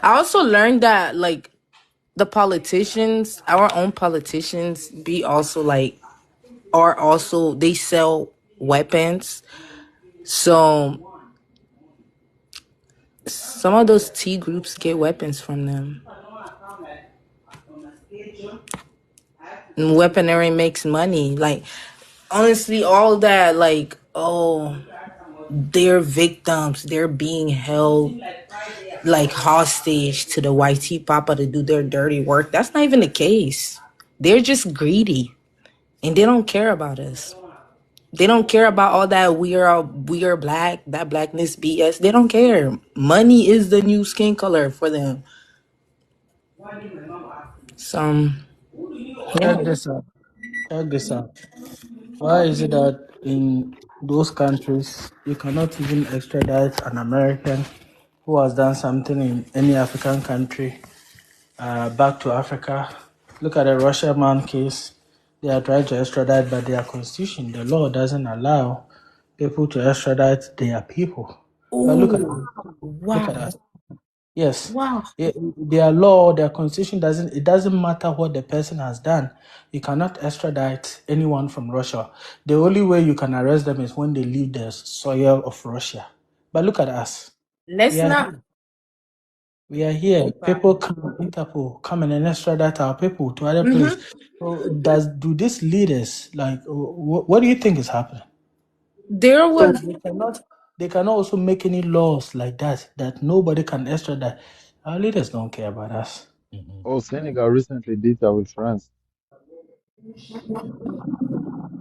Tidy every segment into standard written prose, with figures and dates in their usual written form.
I also learned that like the politicians, our own politicians, be also like are also they sell weapons. So some of those T groups get weapons from them. And weaponry makes money. Like honestly, all that like oh they're victims, they're being held like hostage to the YT Papa to do their dirty work. That's not even the case. They're just greedy and they don't care about us. They don't care about all that we are black, that blackness BS. They don't care. Money is the new skin color for them. So yeah. Check this out. Check this out. Why is it that in those countries you cannot even extradite an American who has done something in any African country back to Africa? Look at the Russia man case. They are trying to extradite, but their constitution, the law doesn't allow people to extradite their people. But Ooh, look at wow, us. Yes, wow. their law, their constitution doesn't. It doesn't matter what the person has done. You cannot extradite anyone from Russia. The only way you can arrest them is when they leave the soil of Russia. But look at us. We Let's are not. we are here. People come, Interpol, come and extradite our people to other Hmm. place. So do these leaders like? What do you think is happening? There So was. they cannot also make any laws like that nobody can extradite. Our leaders don't care about us. Oh, Senegal recently did that with France.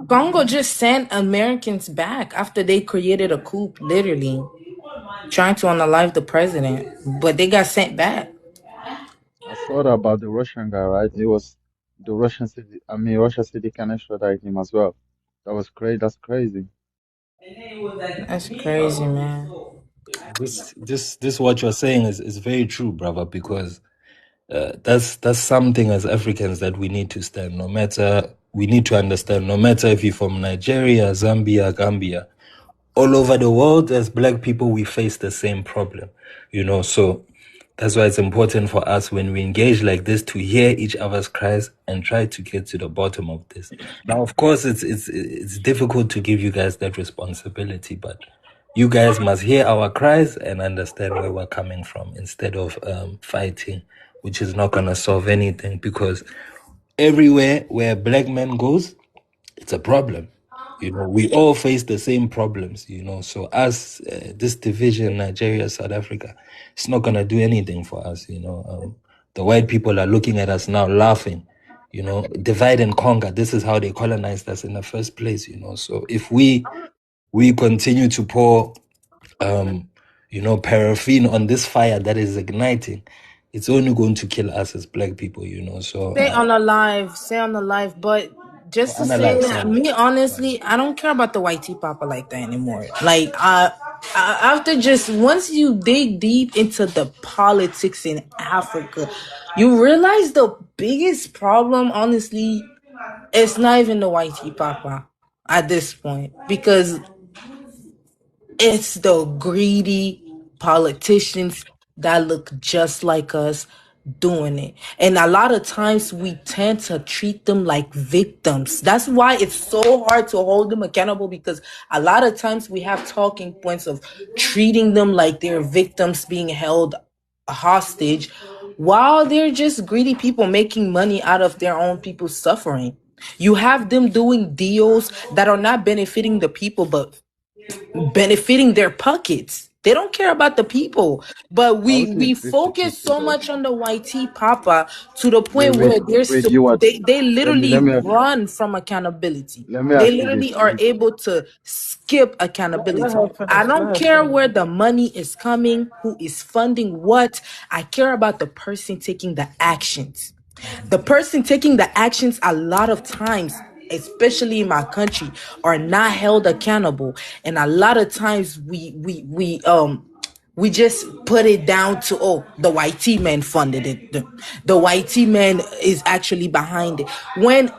Congo just sent Americans back after they created a coup, literally trying to unalive the president, but they got sent back. I saw that about the Russian guy, right? It was the Russian city. I mean, Russia said they can extradite him as well. That was crazy. That's crazy. That's crazy, man. This what you're saying is very true, brother, because that's something as Africans that we need to stand. No matter we need to understand. No matter if you're from Nigeria, Zambia, Gambia, all over the world, as black people, we face the same problem. So that's why it's important for us when we engage like this to hear each other's cries and try to get to the bottom of this. Now, of course, it's difficult to give you guys that responsibility, but you guys must hear our cries and understand where we're coming from instead of fighting, which is not gonna solve anything because everywhere where a black man goes, it's a problem. We all face the same problems. So us, this division, Nigeria, South Africa, it's not gonna do anything for us. The white people are looking at us now, laughing. Divide and conquer. This is how they colonized us in the first place. So if we continue to pour, paraffin on this fire that is igniting, it's only going to kill us as black people. So Stay on the live. But just to say analyze. that, me honestly, I don't care about the white tea papa like that anymore. Like, after just once you dig deep into the politics in Africa, you realize the biggest problem, honestly, it's not even the white tea papa at this point because it's the greedy politicians that look just like us doing it. And a lot of times we tend to treat them like victims. That's why it's so hard to hold them accountable because a lot of times we have talking points of treating them like they're victims being held hostage while they're just greedy people making money out of their own people's suffering. You have them doing deals that are not benefiting the people but benefiting their pockets. They don't care about the people. But I would say we it's focus 50-50 so though. much on the YT Papa to the Wait, point wait, where wait. You what? they Let me literally let me run from accountability. let me They ask you this. literally are able to skip Let accountability. her I finish. Let don't her care finish. where the money is coming, who is funding what. I care about the person taking the actions. The person taking the actions a lot of times, especially in my country, are not held accountable. And a lot of times we just put it down to the YT man funded it. The YT man is actually behind it. When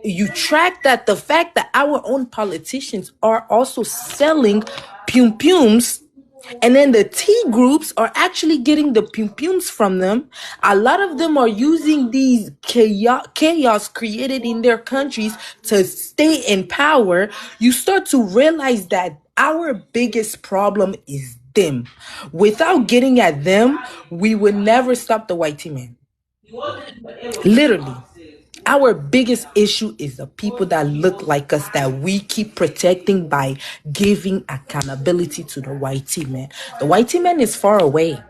you track that, the fact that our own politicians are also selling pum pums And then the T groups are actually getting the pum-pums from them. A lot of them are using these chaos created in their countries to stay in power. You start to realize that our biggest problem is them. Without getting at them, we would never stop the white man. Literally. Our biggest issue is the people that look like us that we keep protecting by giving accountability to the whitey man. The whitey man is far away.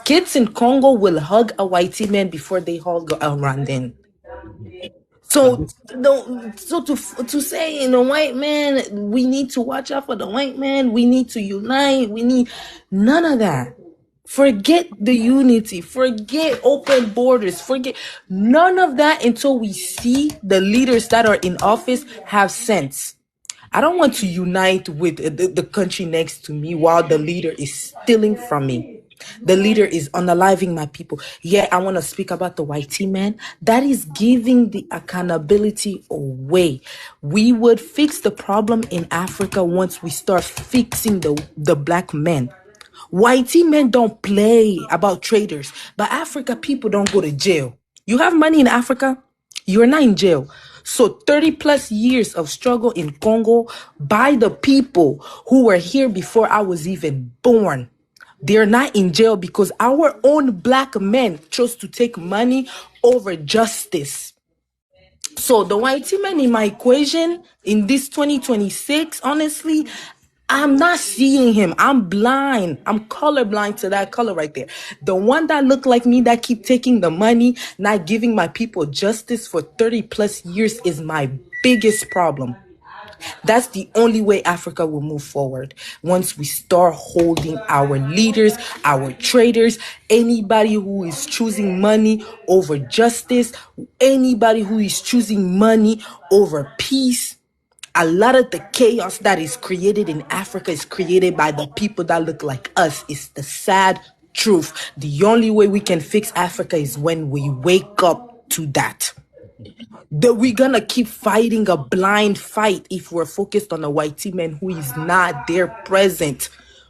Kids in Congo will hug a whitey man before they hug a Rwandan. Mhm. But So, this, to say in the white man, we need to watch out for the white man. We need to unite. We need none of that. Forget the unity. Forget open borders. Forget none of that until we see the leaders that are in office have sense. I don't want to unite with the country next to me while the leader is stealing from me. The leader is unaliving my people. Yeah, I want to speak about the whitey man. That is giving the accountability away. We would fix the problem in Africa once we start fixing the black men. Whitey men don't play about traders, but Africa people don't go to jail. You have money in Africa, you're not in jail. So 30 plus years of struggle in Congo by the people who were here before I was even born. They're not in jail because our own black men chose to take money over justice. So the white man in my equation in this 2026, honestly, I'm not seeing him. I'm blind. I'm colorblind to that color right there. The one that look like me that keep taking the money, not giving my people justice for 30 plus years is my biggest problem. That's the only way Africa will move forward. Once we start holding our leaders, our traders, anybody who is choosing money over justice, anybody who is choosing money over peace. A lot of the chaos that is created in Africa is created by the people that look like us. It's the sad truth. The only way we can fix Africa is when we wake up to that. That we're gonna keep fighting a blind fight if we're focused on a whitey man who is not there present,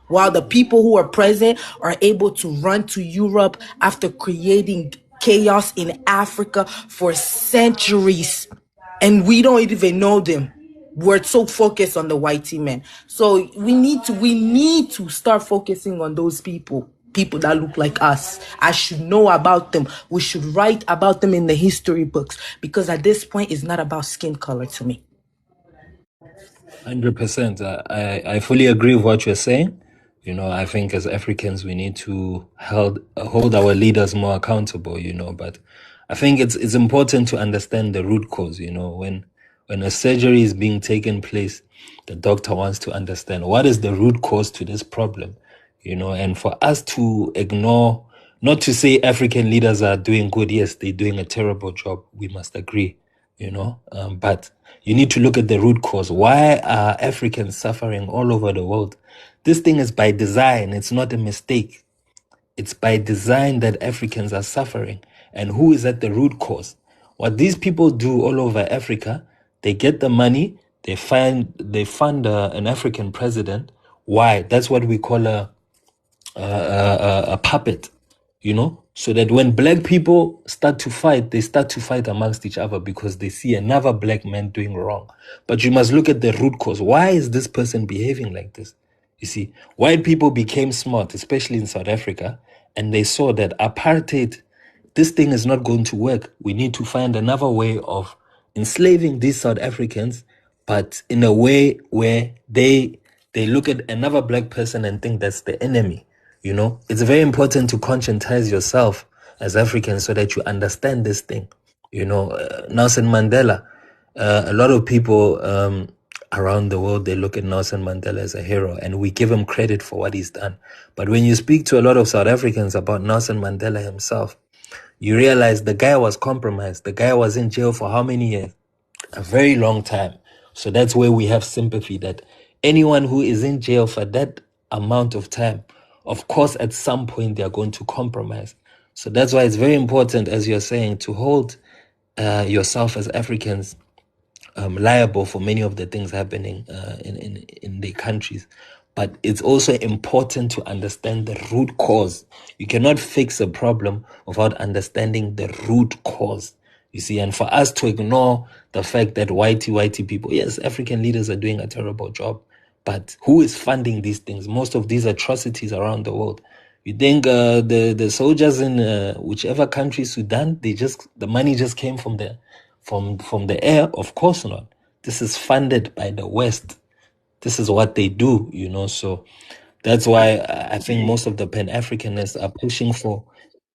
while the people who are present are able to run to Europe after creating chaos in Africa for centuries, and we don't even know them. We're so focused on the whitey man. So we need to start focusing on those people that look like us. I should know about them. We should write about them in the history books, because at this point it's not about skin color to me. 100%. I fully agree with what you're saying. I think as Africans we need to hold our leaders more accountable. But I think it's important to understand the root cause. When a surgery is being taken place, the doctor wants to understand what is the root cause to this problem. And for us to ignore, not to say African leaders are doing good. Yes, they're doing a terrible job. We must agree. But you need to look at the root cause. Why are Africans suffering all over the world? This thing is by design. It's not a mistake. It's by design that Africans are suffering. And who is at the root cause? What these people do all over Africa, they get the money, they fund an African president. Why? That's what we call a puppet, so that when black people start to fight, they start to fight amongst each other because they see another black man doing wrong. But you must look at the root cause. Why is this person behaving like this? You see, white people became smart, especially in South Africa, and they saw that apartheid, this thing is not going to work. We need to find another way of enslaving these South Africans, but in a way where they look at another black person and think that's the enemy. It's very important to conscientize yourself as Africans so that you understand this thing. Nelson Mandela, a lot of people around the world, they look at Nelson Mandela as a hero and we give him credit for what he's done. But when you speak to a lot of South Africans about Nelson Mandela himself, you realize the guy was compromised. The guy was in jail for how many years? A very long time. So that's where we have sympathy that anyone who is in jail for that amount of time, of course, at some point they are going to compromise. So that's why it's very important, as you're saying, to hold yourself as Africans liable for many of the things happening in their countries. but it's also important to understand the root cause. You cannot fix a problem without understanding the root cause. You see, and for us to ignore the fact that whitey people, yes, African leaders are doing a terrible job, but who is funding these things? Most of these atrocities around the world. You think the soldiers in whichever country, Sudan, the money just came from the air? Of course not. This is funded by the West. This is what they do, so that's why I think most of the Pan-Africanists are pushing for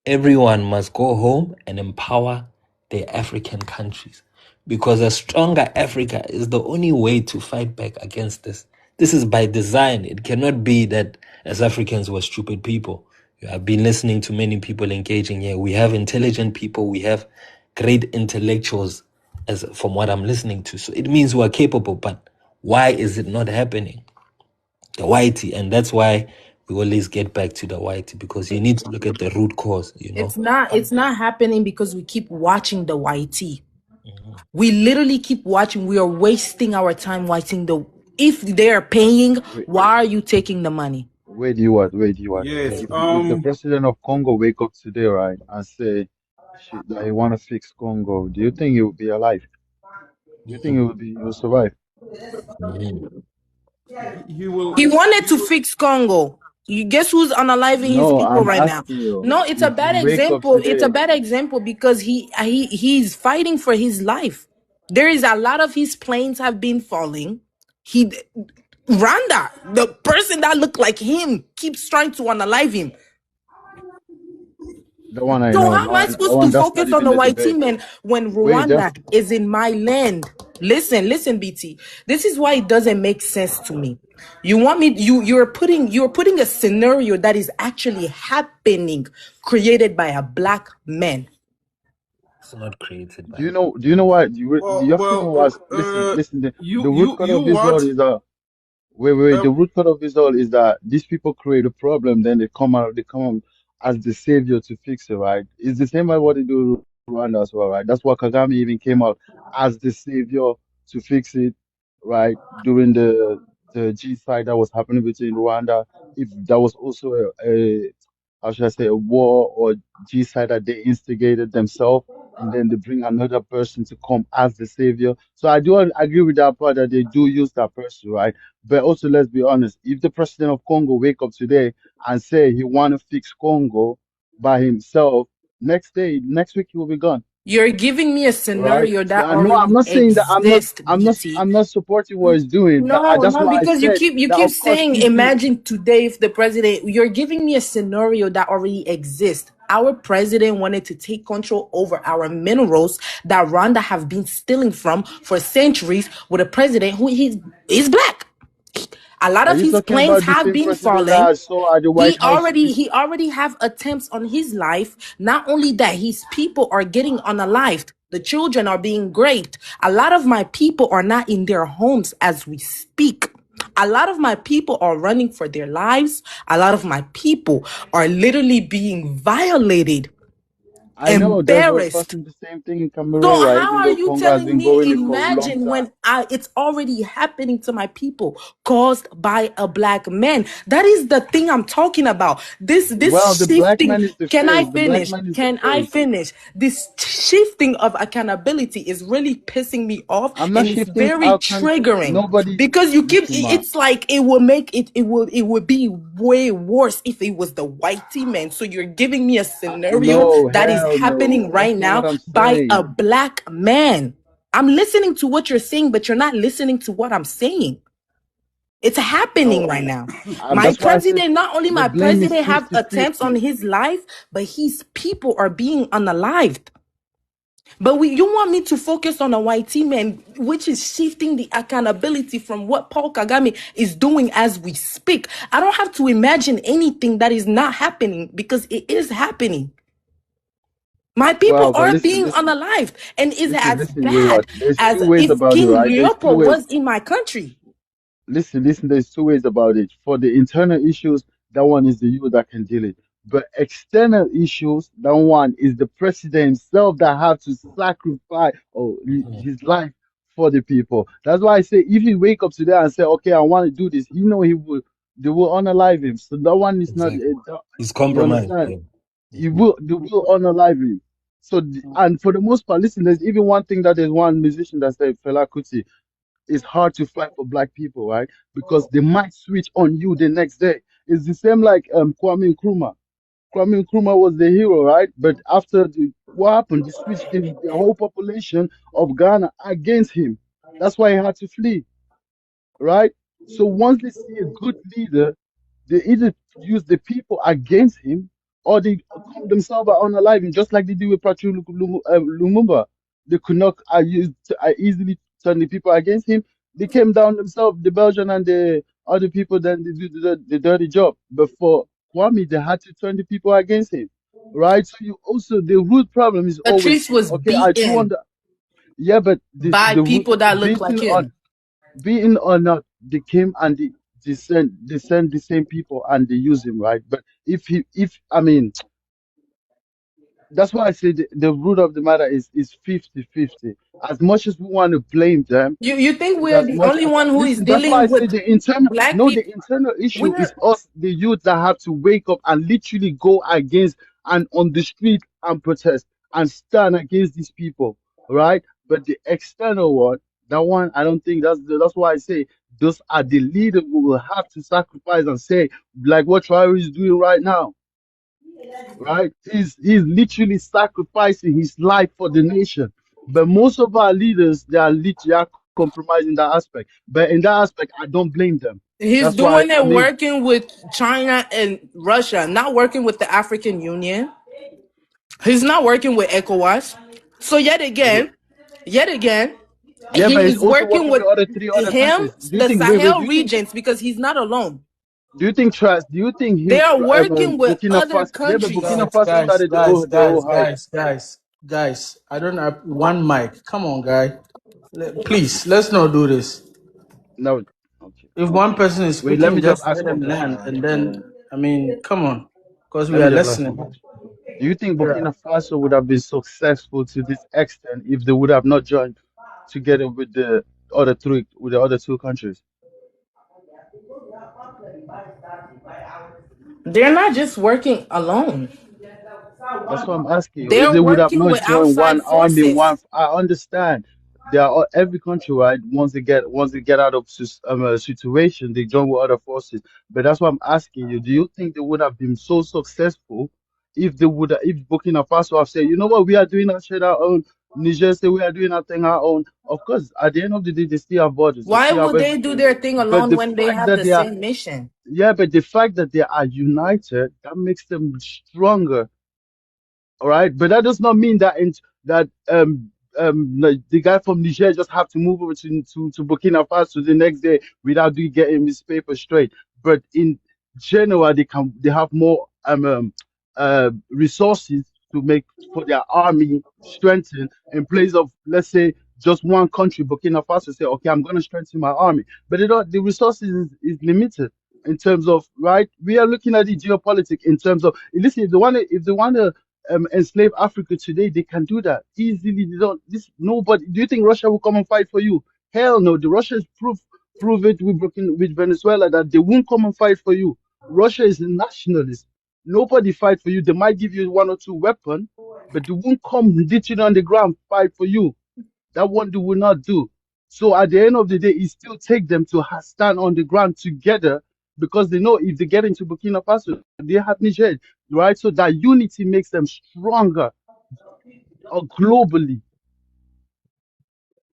everyone must go home and empower their African countries, because a stronger Africa is the only way to fight back against this. This is by design. It cannot be that as Africans we're stupid people. I've been listening to many people engaging here. We have intelligent people. We have great intellectuals, as from what I'm listening to. So it means we are capable, but why is it not happening? The whitey, and that's why we always get back to the whitey, because you need to look at the root cause. It's not happening because we keep watching the YT. We literally keep watching. We are wasting our time watching the. If they're paying, Wait, why are you taking the money? where do you what? Where do you what? Yes. If the president of Congo wake up today, right, and say that he want to fix Congo, do you think he will be alive? Do you think he will survive? He will. He wanted He to will. fix Congo. You guess who's unaliving his No, people I'm right now? asking you. No, it's a If he bad wake up example. It's a today, bad example because he's fighting for his life. There is a lot of his planes have been falling. He Rwanda, the person that looked like him, keeps trying to unalive him. the one I So know, how am I the supposed to one that's not focus on even the the white debate. team man when Wait, Rwanda is in my land? Listen, BT. This is why it doesn't make sense to me. You want me you're putting a scenario that is actually happening, created by a black man. It's not created by. do you know what Well, you have to well. know what? Listen. You The root you cause you of this all what? is that. Wait. Uh, The root cause of this all is that these people create a problem, then they come out as the savior to fix it, right? It's the same as what they do in Rwanda as well, right? That's why Kagame even came out as the savior to fix it, right? During the genocide that was happening between Rwanda. If that was also a how should I say, a war or genocide that they instigated themselves, and then they bring another person to come as the savior. So I do agree with that part that they do use that person, right? But also, let's be honest, if the president of Congo wake up today and say he want to fix Congo by himself, next week he will be gone, You're giving me a right? scenario So that I know I'm already not saying that exists, BT. I'm not supporting what he's doing, but No, that's no, why I because you said keep you that. keep Of course, saying if you imagine today if the president, you're giving me a scenario that already exists. Our president wanted to take control over our minerals that Rwanda have been stealing from for centuries with a president who is black. A lot are of you his talking planes about the have same been president that falling. I saw at the He White House? already he already have attempts on his life. Not only that, his people are getting unalived. The children are being raped. A lot of my people are not in their homes as we speak. A lot of my people are running for their lives. A lot of my people are literally being violated, I know that's what's embarrassed. causing the same thing in So Cameroon, right? how Even are though you Congo has telling been me going it for a long imagine time. when it's already happening to my people caused by a black man? That is the thing I'm talking about. Well, This the black shifting. man is the Can I face. The black finish? man is the Can I face. finish? This shifting of accountability is really pissing me off I'm not and it's shifting very outcome. triggering Nobody, because you keep listen, man. it's like it will make it would be way worse if it was the whitey man. So you're giving me a scenario No, that is hell no. happening That's right not what now I'm by a saying. black man. I'm listening to what you're saying, but you're not listening to what I'm saying. It's happening No, right now. My that's why I said president, not only the my blame is president have attempts on 50-50. his life, but his people are being unalived. But you want me to focus on a YT man, which is shifting the accountability from what Paul Kagame is doing as we speak. I don't have to imagine anything that is not happening because it is happening. My people Well, but are listen, being unalived, and is as you bad what? There's as two ways if about it, King right? There's two Leopold ways. was in my country. Listen, there's two ways about it. For the internal issues, that one is the you that can deal it. But external issues, that one is the president himself that have to sacrifice his life for the people. That's why I say if he wake up today and say, okay, I want to do this, he know he will. They will unalive him. So that one is not. Exactly. He's You compromised. understand? Yeah. Mhm. They will unalive him. So and for the most part, listen. There's even one thing that there's one musician that said, Fela Kuti, it's hard to fight for black people, right? Because they might switch on you the next day. It's the same like Kwame Nkrumah. Kwame Nkrumah was the hero, right? But after what happened, they switched the whole population of Ghana against him. That's why he had to flee, right? So once they see a good leader, they either use the people against him or they come themselves unalive him, just like they did with Patrice Lumumba. They could not easily turn the people against him. They came down themselves, the Belgian and the other people, then they do the dirty job. But for Kwame, they had to turn the people against him, right? So you also, the root problem is always, Patrice was okay, I do beaten under, yeah, but by the root people that look like beating on him. being or not, they came and they send the same people and they use him, right? But if I mean, that's why I say the root of the matter is 50-50. As much as we want to blame them, You think is we're as the much only as one who is listen. That's why I dealing say with the internal black no, the people? internal issue We're is us, the youth, that have to wake up and literally go against and on the street and protest and stand against these people, right? But the external one, that one, I don't think that's why I say those are the leaders who will have to sacrifice and say, like what Traore is doing right now, right? He's literally sacrificing his life for the nation. But most of our leaders, they are compromising that aspect. But in that aspect, I don't blame them. He's That's why doing I it mean, working with China and Russia, not working with the African Union. He's not working with ECOWAS. So w- yet again, yeah, he but he's is also working working with with other three other him, countries. Do you the think? Wait, Sahel regions, because he's not alone. Do you think They are working with Burkina other Faso? Yeah, but countries. Burkina Guys, Faso guys, started guys, the whole guys, hype. guys, guys, guys. I don't have one mic. Come on, guy. Please, let's not do this. No, okay. If one person is Wait, let speaking, me just just ask let one him question, land, right? and then I mean, come on, because we Let me are just ask listening. one question. Do you think Yeah. Burkina Faso would have been successful to this extent if they would have not joined together with the other two countries? They're not just working alone. That's what I'm asking you. If They're they would have working not with joined outside one army, forces. I understand. They are every country, right? Once they get out of a situation, they join with other forces. But that's what I'm asking you. Do you think they would have been so successful if Burkina Faso have said, you know what, we are doing our shit our own. Niger say we are doing our thing our own. Of course, at the end of the day, they still have borders, they Why still have would they do everything. their thing But alone the when they fact have that the they are, same mission? yeah, but the fact that they are united, that makes them stronger, all right, but that does not mean that like the guy from Niger just have to move over to Burkina Faso the next day without getting his paper straight. But in general, they have more resources to make for their army strengthen in place of, let's say, just one country, Burkina Faso, say, okay, I'm going to strengthen my army, but they don't, the resources is limited in terms of, right. We are looking at the geopolitics in terms of, listen, if they want to enslave Africa today, they can do that easily. They don't. This nobody. Do you think Russia will come and fight for you? Hell no. The Russians prove it with Venezuela that they won't come and fight for you. Russia is a nationalist. Nobody fight for you. They might give you one or two weapons, but they won't come literally on the ground fight for you. That one they will not do. So at the end of the day, it still take them to stand on the ground together because they know if they get into Burkina Faso, they have Niger, right? So that unity makes them stronger globally.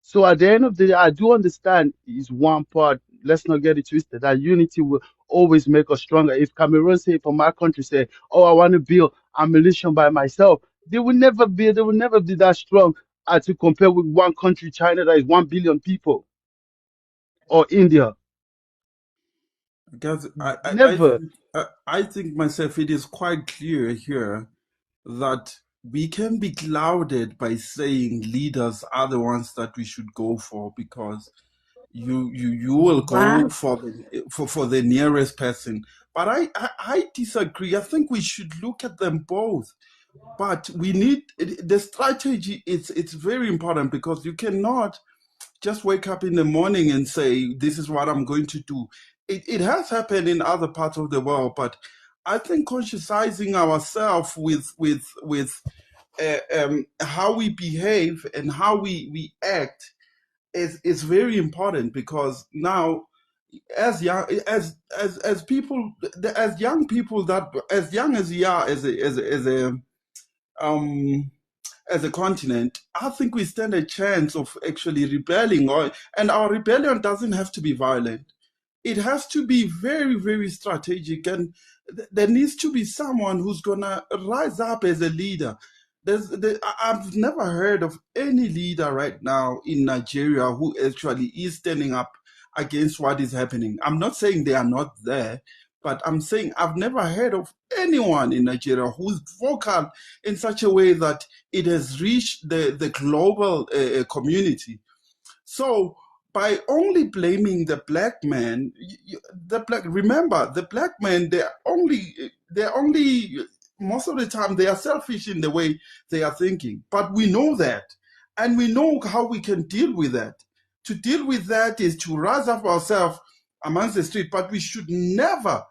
So at the end of the day, I do understand is one part. Let's not get it twisted. That unity will always make us stronger. If Cameroon say for my country say, "Oh, I want to build a militia by myself," they will never be. They will never be that strong to compare with one country, China, that is 1 billion people, or India. Guys, Never. I think myself it is quite clear here that we can be clouded by saying leaders are the ones that we should go for because you will go Why? for for the nearest person. But I disagree. I think we should look at them both. But we need the strategy. It's very important because you cannot just wake up in the morning and say, this is what I'm going to do. it has happened in other parts of the world, but I think consciousizing ourselves with how we behave and how we act is very important, because now, as young as people, as young people, that as young as we are um as a continent, I think we stand a chance of actually rebelling, and our rebellion doesn't have to be violent. It has to be very, very strategic, and there needs to be someone who's gonna rise up as a leader. I've never heard of any leader right now in Nigeria who actually is standing up against what is happening. I'm not saying they are not there, but I'm saying I've never heard of anyone in Nigeria who's vocal in such a way that it has reached the global community. So by only blaming the black man, remember, the black men, they're only most of the time they are selfish in the way they are thinking. But we know that, and we know how we can deal with that. To deal with that is to rise up ourselves amongst the street. But we should never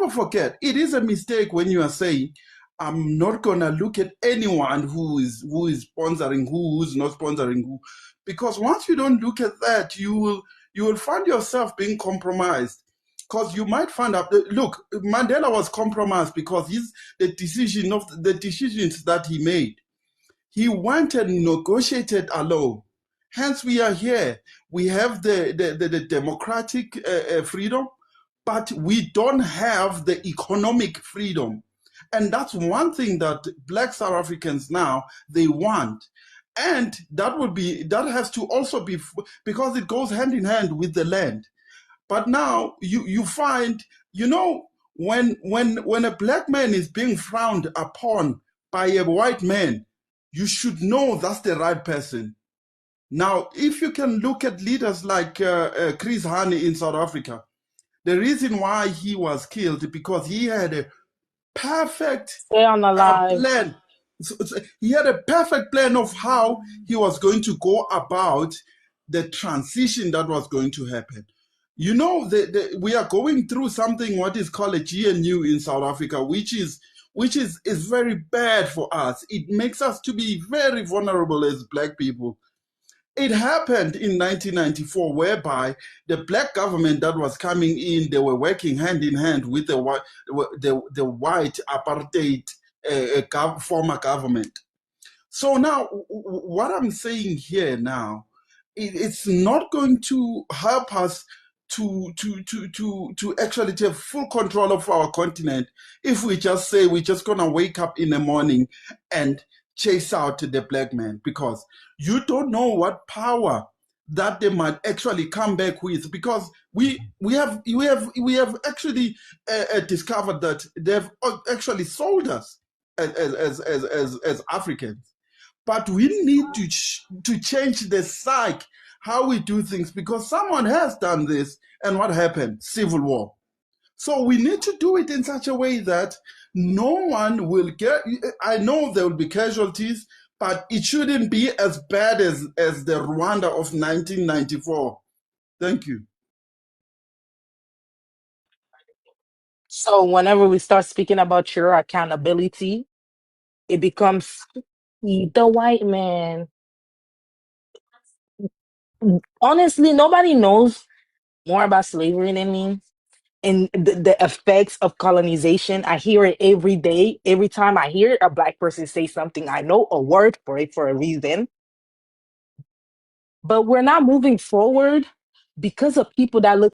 forget. It is a mistake when you are saying, I'm not gonna look at anyone who is sponsoring who's not sponsoring who, because once you don't look at that, you will find yourself being compromised. Because you might find out, look, Mandela was compromised because the decisions that he made. He went and negotiated alone. Hence, we are here. We have the democratic freedom, but we don't have the economic freedom. And that's one thing that black South Africans now, they want. And that has to also be, because it goes hand in hand with the land. But now you find, when a black man is being frowned upon by a white man, you should know that's the right person. Now, if you can look at leaders like Chris Hani in South Africa, the reason why he was killed because he had a perfect Stay on the live. plan. He had a perfect plan of how he was going to go about the transition that was going to happen. We are going through something what is called a GNU in South Africa, which is very bad for us. It makes us to be very vulnerable as black people. It happened in 1994, whereby the black government that was coming in, they were working hand in hand with the white apartheid former government. So now, what I'm saying here now, it's not going to help us to actually have full control of our continent if we just say we're just gonna wake up in the morning and chase out the black man, because you don't know what power that they might actually come back with, because we have actually discovered that they've actually sold us as Africans. But we need to change the psyche, how we do things, because someone has done this, and what happened? Civil war. So we need to do it in such a way that no one will get. I know there will be casualties, but it shouldn't be as bad as the Rwanda of 1994. Thank you. So whenever we start speaking about your accountability, it becomes the white man. Honestly, nobody knows more about slavery than me. And the effects of colonization, I hear it every day. Every time I hear a black person say something, I know a word for it for a reason. But we're not moving forward because of people that look